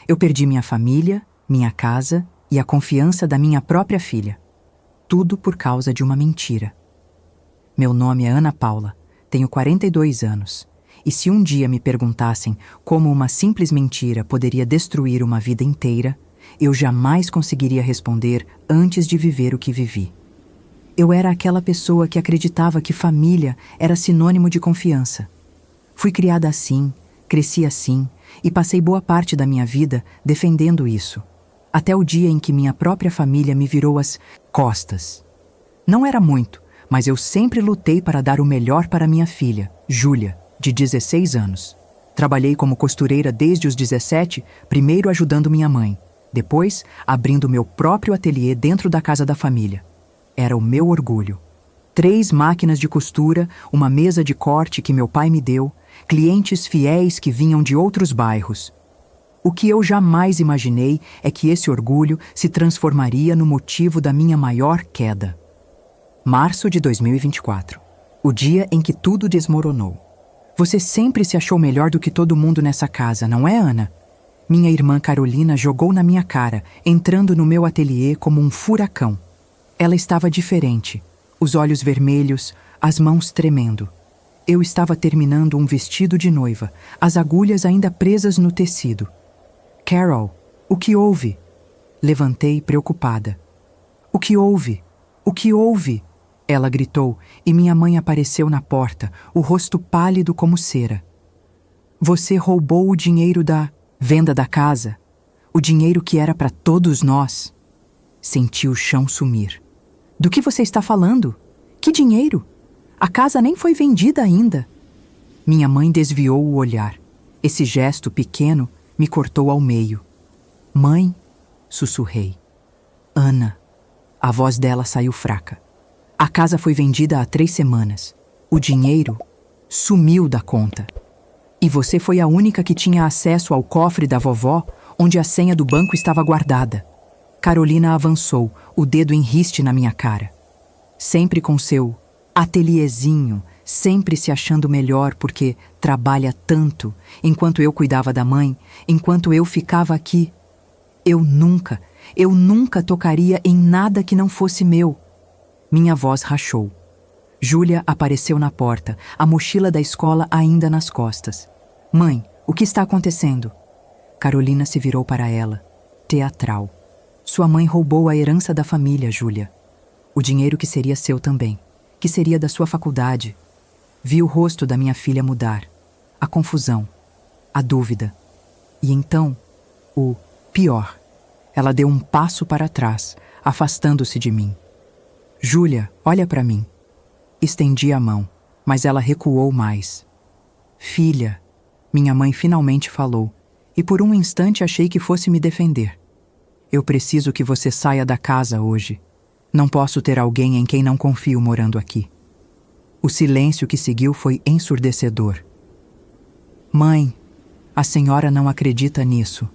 Eu perdi minha família, minha casa e a confiança da minha própria filha. Tudo por causa de uma mentira. Meu nome é Ana Paula, tenho 42 anos. E se um dia me perguntassem como uma simples mentira poderia destruir uma vida inteira, eu jamais conseguiria responder antes de viver o que vivi. Eu era aquela pessoa que acreditava que família era sinônimo de confiança. Fui criada assim, cresci assim e passei boa parte da minha vida defendendo isso, até o dia em que minha própria família me virou as costas. Não era muito, mas eu sempre lutei para dar o melhor para minha filha, Júlia, de 16 anos. Trabalhei como costureira desde os 17, primeiro ajudando minha mãe, depois abrindo meu próprio ateliê dentro da casa da família. Era o meu orgulho. 3 máquinas de costura, uma mesa de corte que meu pai me deu, clientes fiéis que vinham de outros bairros. O que eu jamais imaginei é que esse orgulho se transformaria no motivo da minha maior queda. Março de 2024. O dia em que tudo desmoronou. Você sempre se achou melhor do que todo mundo nessa casa, não é, Ana? Minha irmã Carolina jogou na minha cara, entrando no meu ateliê como um furacão. Ela estava diferente, os olhos vermelhos, as mãos tremendo. Eu estava terminando um vestido de noiva, as agulhas ainda presas no tecido. Carol, o que houve? Levantei preocupada. O que houve? O que houve? Ela gritou e minha mãe apareceu na porta, o rosto pálido como cera. Você roubou o dinheiro da venda da casa, o dinheiro que era para todos nós. Senti o chão sumir. Do que você está falando? Que dinheiro? A casa nem foi vendida ainda. Minha mãe desviou o olhar. Esse gesto pequeno me cortou ao meio. Mãe, sussurrei. Ana. A voz dela saiu fraca. A casa foi vendida há 3 semanas. O dinheiro sumiu da conta. E você foi a única que tinha acesso ao cofre da vovó, onde a senha do banco estava guardada. Carolina avançou, o dedo em riste na minha cara. Sempre com seu ateliêzinho, sempre se achando melhor porque trabalha tanto, enquanto eu cuidava da mãe, enquanto eu ficava aqui. Eu nunca tocaria em nada que não fosse meu. Minha voz rachou. Júlia apareceu na porta, a mochila da escola ainda nas costas. Mãe, o que está acontecendo? Carolina se virou para ela, teatral. Sua mãe roubou a herança da família, Júlia. O dinheiro que seria seu também, que seria da sua faculdade. Vi o rosto da minha filha mudar. A confusão, a dúvida. E então, o pior. Ela deu um passo para trás, afastando-se de mim. Júlia, olha para mim. Estendi a mão, mas ela recuou mais. Filha, minha mãe finalmente falou, e por um instante achei que fosse me defender. Eu preciso que você saia da casa hoje. Não posso ter alguém em quem não confio morando aqui. O silêncio que seguiu foi ensurdecedor. Mãe, a senhora não acredita nisso.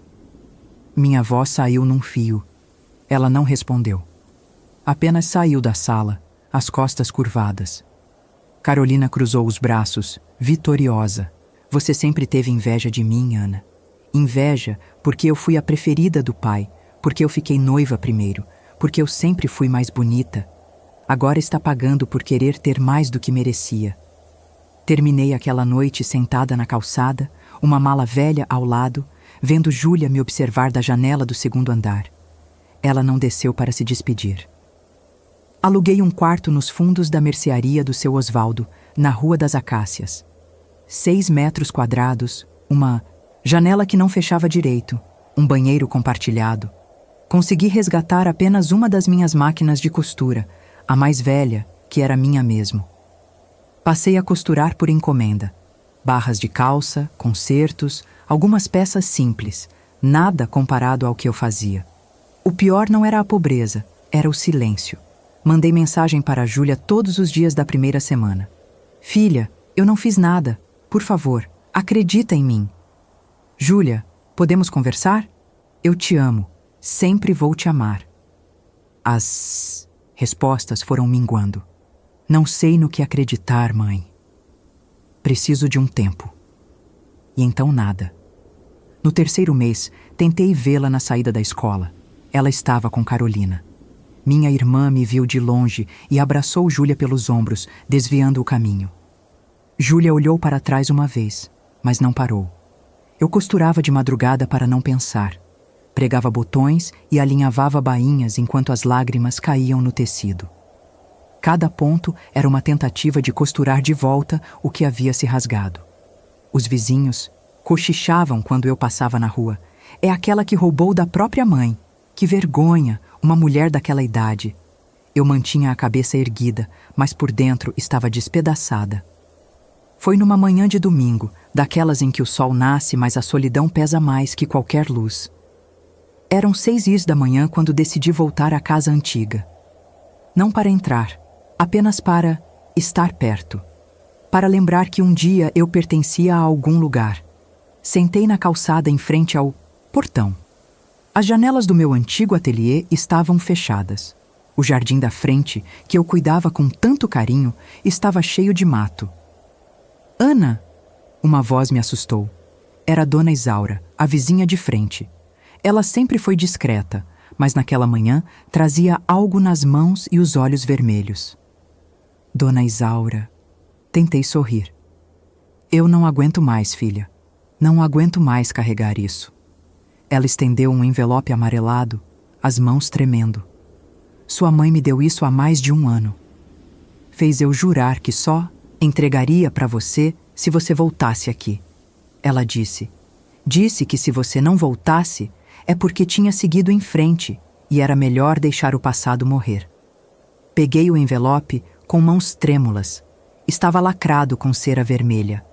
Minha voz saiu num fio. Ela não respondeu. Apenas saiu da sala, as costas curvadas. Carolina cruzou os braços, vitoriosa. Você sempre teve inveja de mim, Ana. Inveja porque eu fui a preferida do pai, porque eu fiquei noiva primeiro, porque eu sempre fui mais bonita. Agora está pagando por querer ter mais do que merecia. Terminei aquela noite sentada na calçada, uma mala velha ao lado, vendo Júlia me observar da janela do 2º andar. Ela não desceu para se despedir. Aluguei um quarto nos fundos da mercearia do seu Osvaldo, na Rua das Acácias. 6 metros quadrados, uma janela que não fechava direito, um banheiro compartilhado. Consegui resgatar apenas uma das minhas máquinas de costura, a mais velha, que era minha mesmo. Passei a costurar por encomenda. Barras de calça, concertos, algumas peças simples, nada comparado ao que eu fazia. O pior não era a pobreza, era o silêncio. Mandei mensagem para a Júlia todos os dias da primeira semana. Filha, eu não fiz nada. Por favor, acredita em mim. Júlia, podemos conversar? Eu te amo. Sempre vou te amar. As respostas foram minguando. Não sei no que acreditar, mãe. Preciso de um tempo. E então nada. No 3º mês, tentei vê-la na saída da escola. Ela estava com Carolina. Minha irmã me viu de longe e abraçou Júlia pelos ombros, desviando o caminho. Júlia olhou para trás uma vez, mas não parou. Eu costurava de madrugada para não pensar. Pregava botões e alinhavava bainhas enquanto as lágrimas caíam no tecido. Cada ponto era uma tentativa de costurar de volta o que havia se rasgado. Os vizinhos cochichavam quando eu passava na rua. É aquela que roubou da própria mãe. Que vergonha, uma mulher daquela idade. Eu mantinha a cabeça erguida, mas por dentro estava despedaçada. Foi numa manhã de domingo, daquelas em que o sol nasce, mas a solidão pesa mais que qualquer luz. Eram 6h da manhã quando decidi voltar à casa antiga. Não para entrar, apenas para estar perto. Para lembrar que um dia eu pertencia a algum lugar. Sentei na calçada em frente ao portão. As janelas do meu antigo ateliê estavam fechadas. O jardim da frente, que eu cuidava com tanto carinho, estava cheio de mato. Ana! Uma voz me assustou. Era Dona Isaura, a vizinha de frente. Ela sempre foi discreta, mas naquela manhã trazia algo nas mãos e os olhos vermelhos. Dona Isaura. Tentei sorrir. Eu não aguento mais, filha. Não aguento mais carregar isso. Ela estendeu um envelope amarelado, as mãos tremendo. Sua mãe me deu isso há mais de 1 ano. Fez eu jurar que só entregaria para você se você voltasse aqui. Ela disse. Disse que se você não voltasse, é porque tinha seguido em frente e era melhor deixar o passado morrer. Peguei o envelope com mãos trêmulas. Estava lacrado com cera vermelha.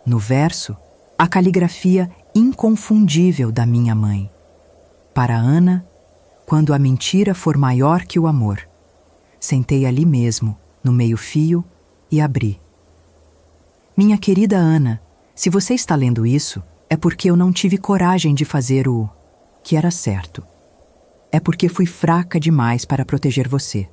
No verso, a caligrafia inconfundível da minha mãe. Para Ana, quando a mentira for maior que o amor. Sentei ali mesmo, no meio-fio, e abri. Minha querida Ana, se você está lendo isso, é porque eu não tive coragem de fazer o que era certo. É porque fui fraca demais para proteger você.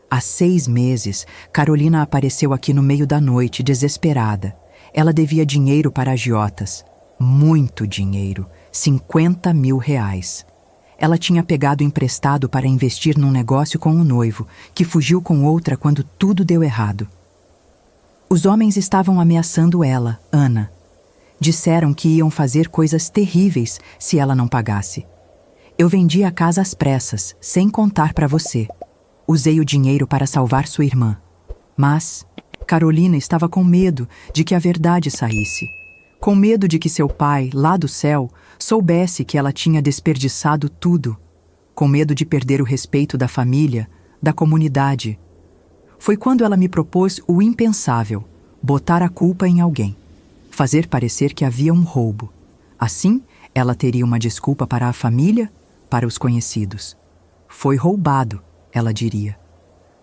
Há 6 meses, Carolina apareceu aqui no meio da noite, desesperada. Ela devia dinheiro para agiotas. Muito dinheiro. 50 mil reais. Ela tinha pegado emprestado para investir num negócio com o noivo, que fugiu com outra quando tudo deu errado. Os homens estavam ameaçando ela, Ana. Disseram que iam fazer coisas terríveis se ela não pagasse. Eu vendi a casa às pressas, sem contar para você. Usei o dinheiro para salvar sua irmã. Mas Carolina estava com medo de que a verdade saísse. Com medo de que seu pai, lá do céu, soubesse que ela tinha desperdiçado tudo. Com medo de perder o respeito da família, da comunidade. Foi quando ela me propôs o impensável, botar a culpa em alguém. Fazer parecer que havia um roubo. Assim, ela teria uma desculpa para a família, para os conhecidos. Foi roubado, ela diria.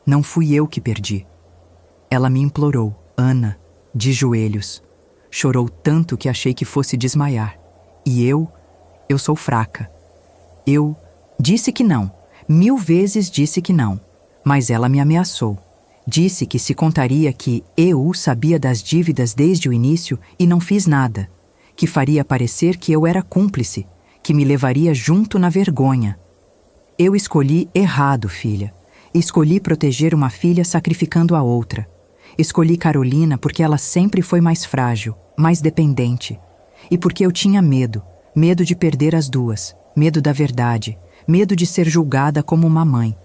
Não fui eu que perdi. Ela me implorou, Ana, de joelhos. Chorou tanto que achei que fosse desmaiar. E eu sou fraca. Eu disse que não, 1000 vezes disse que não. Mas ela me ameaçou. Disse que se contaria que eu sabia das dívidas desde o início e não fiz nada. Que faria parecer que eu era cúmplice, que me levaria junto na vergonha. Eu escolhi errado, filha. Escolhi proteger uma filha sacrificando a outra. Escolhi Carolina porque ela sempre foi mais frágil, mais dependente. E porque eu tinha medo. Medo de perder as duas. Medo da verdade. Medo de ser julgada como uma mãe.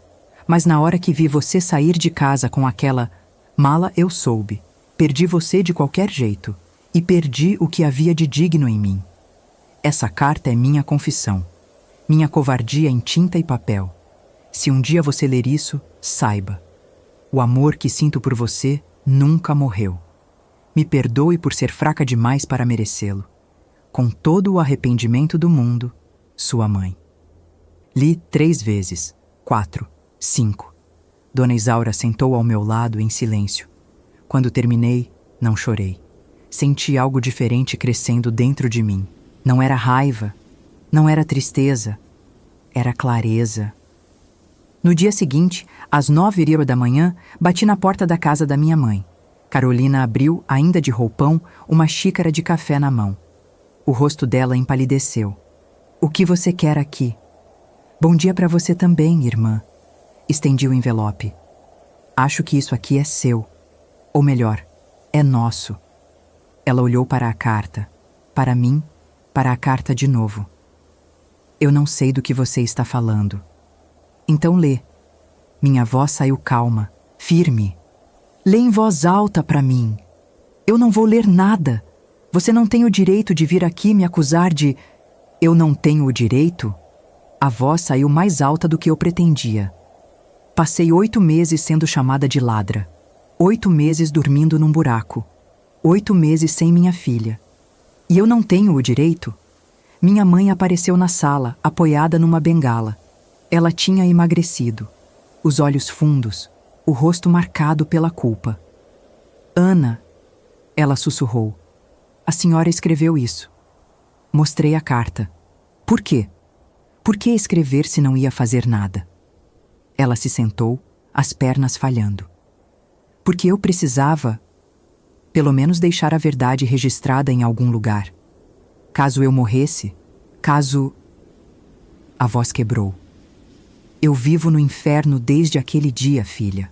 Mas na hora que vi você sair de casa com aquela mala, eu soube. Perdi você de qualquer jeito. E perdi o que havia de digno em mim. Essa carta é minha confissão. Minha covardia em tinta e papel. Se um dia você ler isso, saiba. O amor que sinto por você nunca morreu. Me perdoe por ser fraca demais para merecê-lo. Com todo o arrependimento do mundo, sua mãe. Li 3 vezes, 4, 5. Dona Isaura sentou ao meu lado em silêncio. Quando terminei, não chorei. Senti algo diferente crescendo dentro de mim. Não era raiva, não era tristeza, era clareza. No dia seguinte, às 9h da manhã, bati na porta da casa da minha mãe. Carolina abriu, ainda de roupão, uma xícara de café na mão. O rosto dela empalideceu. O que você quer aqui? Bom dia para você também, irmã. Estendi o envelope. Acho que isso aqui é seu. Ou melhor, é nosso. Ela olhou para a carta, para mim, para a carta de novo. Eu não sei do que você está falando. Então lê. Minha voz saiu calma, firme. Lê em voz alta para mim. Eu não vou ler nada. Você não tem o direito de vir aqui me acusar de... Eu não tenho o direito? A voz saiu mais alta do que eu pretendia. Passei 8 meses sendo chamada de ladra. 8 meses dormindo num buraco. 8 meses sem minha filha. E eu não tenho o direito? Minha mãe apareceu na sala, apoiada numa bengala. Ela tinha emagrecido. Os olhos fundos, o rosto marcado pela culpa. Ana, ela sussurrou. A senhora escreveu isso. Mostrei a carta. Por quê? Por que escrever se não ia fazer nada? Ela se sentou, as pernas falhando. Porque eu precisava, pelo menos, deixar a verdade registrada em algum lugar. Caso eu morresse, caso... A voz quebrou. Eu vivo no inferno desde aquele dia, filha.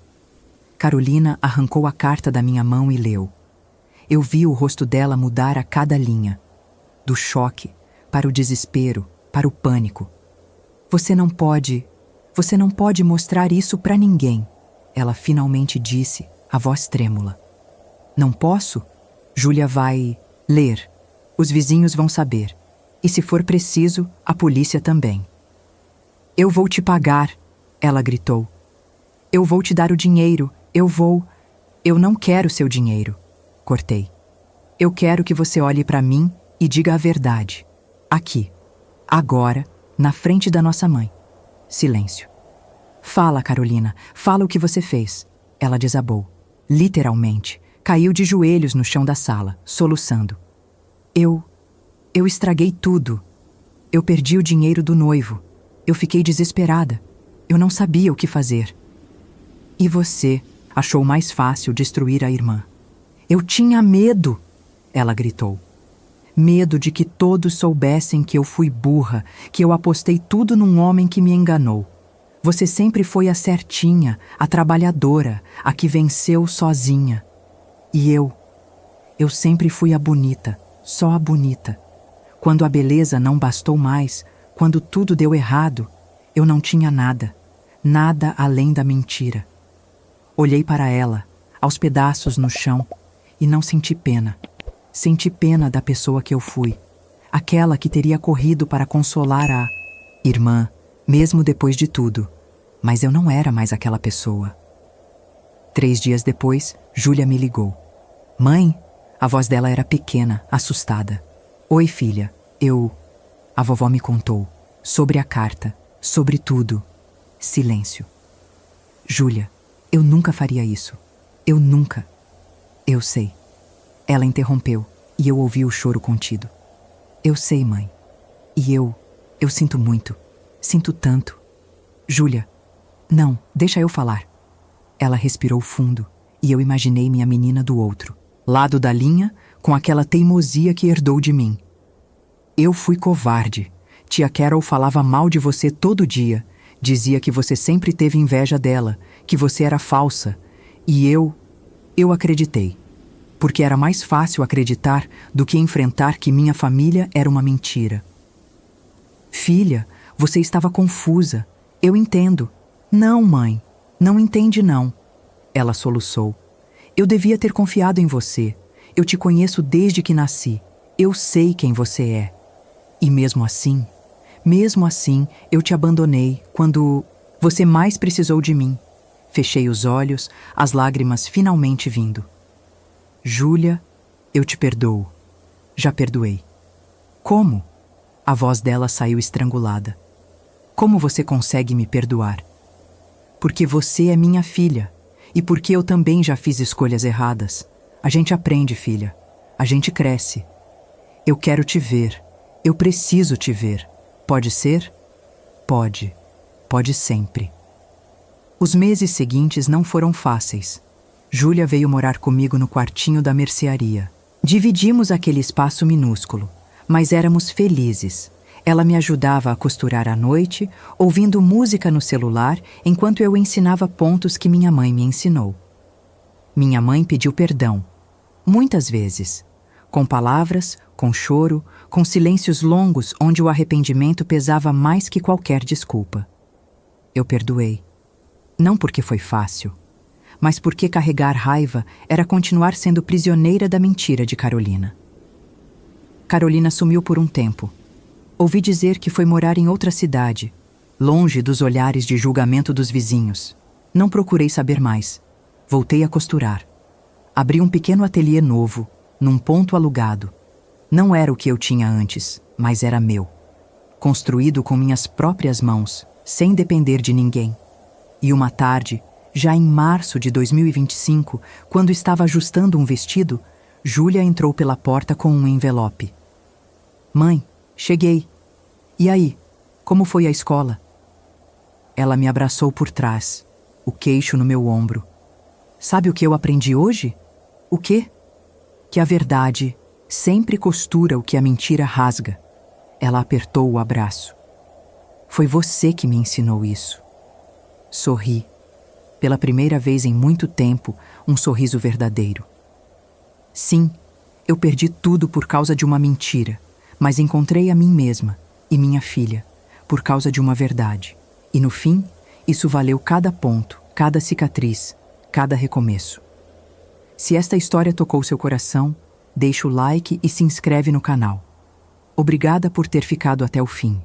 Carolina arrancou a carta da minha mão e leu. Eu vi o rosto dela mudar a cada linha. Do choque, para o desespero, para o pânico. Você não pode mostrar isso para ninguém, ela finalmente disse, a voz trêmula. Não posso? Júlia vai ler. Os vizinhos vão saber. E se for preciso, a polícia também. Eu vou te pagar, ela gritou. Eu vou te dar o dinheiro, Eu não quero seu dinheiro, cortei. Eu quero que você olhe para mim e diga a verdade. Aqui, agora, na frente da nossa mãe. Silêncio. Fala, Carolina, fala o que você fez. Ela desabou. Literalmente, caiu de joelhos no chão da sala, soluçando. Eu estraguei tudo. Eu perdi o dinheiro do noivo. Eu fiquei desesperada. Eu não sabia o que fazer. E você achou mais fácil destruir a irmã. Eu tinha medo, ela gritou. Medo de que todos soubessem que eu fui burra, que eu apostei tudo num homem que me enganou. Você sempre foi a certinha, a trabalhadora, a que venceu sozinha. E eu sempre fui a bonita, só a bonita. Quando a beleza não bastou mais, quando tudo deu errado, eu não tinha nada, nada além da mentira. Olhei para ela, aos pedaços no chão, e não senti pena. Senti pena da pessoa que eu fui, aquela que teria corrido para consolar a irmã, mesmo depois de tudo. Mas eu não era mais aquela pessoa. 3 dias depois, Júlia me ligou. Mãe? A voz dela era pequena, assustada. Oi, filha, A vovó me contou. Sobre a carta, sobre tudo. Silêncio. Júlia, eu nunca faria isso. Eu nunca. Eu sei. Ela interrompeu e eu ouvi o choro contido. Eu sei, mãe. E eu sinto muito. Sinto tanto. Júlia, não, deixa eu falar. Ela respirou fundo e eu imaginei minha menina do outro, lado da linha, com aquela teimosia que herdou de mim. Eu fui covarde. Tia Carol falava mal de você todo dia. Dizia que você sempre teve inveja dela, que você era falsa. E eu acreditei. Porque era mais fácil acreditar do que enfrentar que minha família era uma mentira. Filha, você estava confusa. Eu entendo. Não, mãe. Não entende, não. Ela soluçou. Eu devia ter confiado em você. Eu te conheço desde que nasci. Eu sei quem você é. E mesmo assim, eu te abandonei quando você mais precisou de mim. Fechei os olhos, as lágrimas finalmente vindo. Júlia, eu te perdoo. Já perdoei. Como? A voz dela saiu estrangulada. Como você consegue me perdoar? Porque você é minha filha. E porque eu também já fiz escolhas erradas. A gente aprende, filha. A gente cresce. Eu quero te ver. Eu preciso te ver. Pode ser? Pode. Pode sempre. Os meses seguintes não foram fáceis. Júlia veio morar comigo no quartinho da mercearia. Dividimos aquele espaço minúsculo, mas éramos felizes. Ela me ajudava a costurar à noite, ouvindo música no celular, enquanto eu ensinava pontos que minha mãe me ensinou. Minha mãe pediu perdão, muitas vezes, com palavras, com choro, com silêncios longos onde o arrependimento pesava mais que qualquer desculpa. Eu perdoei. Não porque foi fácil, mas porque carregar raiva era continuar sendo prisioneira da mentira de Carolina. Carolina sumiu por um tempo. Ouvi dizer que foi morar em outra cidade, longe dos olhares de julgamento dos vizinhos. Não procurei saber mais. Voltei a costurar. Abri um pequeno ateliê novo, num ponto alugado. Não era o que eu tinha antes, mas era meu. Construído com minhas próprias mãos, sem depender de ninguém. E uma tarde, já em março de 2025, quando estava ajustando um vestido, Júlia entrou pela porta com um envelope. Mãe, cheguei. E aí, como foi a escola? Ela me abraçou por trás, o queixo no meu ombro. Sabe o que eu aprendi hoje? O quê? Que a verdade sempre costura o que a mentira rasga. Ela apertou o abraço. Foi você que me ensinou isso. Sorri. Pela primeira vez em muito tempo, um sorriso verdadeiro. Sim, eu perdi tudo por causa de uma mentira, mas encontrei a mim mesma e minha filha, por causa de uma verdade. E no fim, isso valeu cada ponto, cada cicatriz, cada recomeço. Se esta história tocou seu coração, deixa o like e se inscreve no canal. Obrigada por ter ficado até o fim.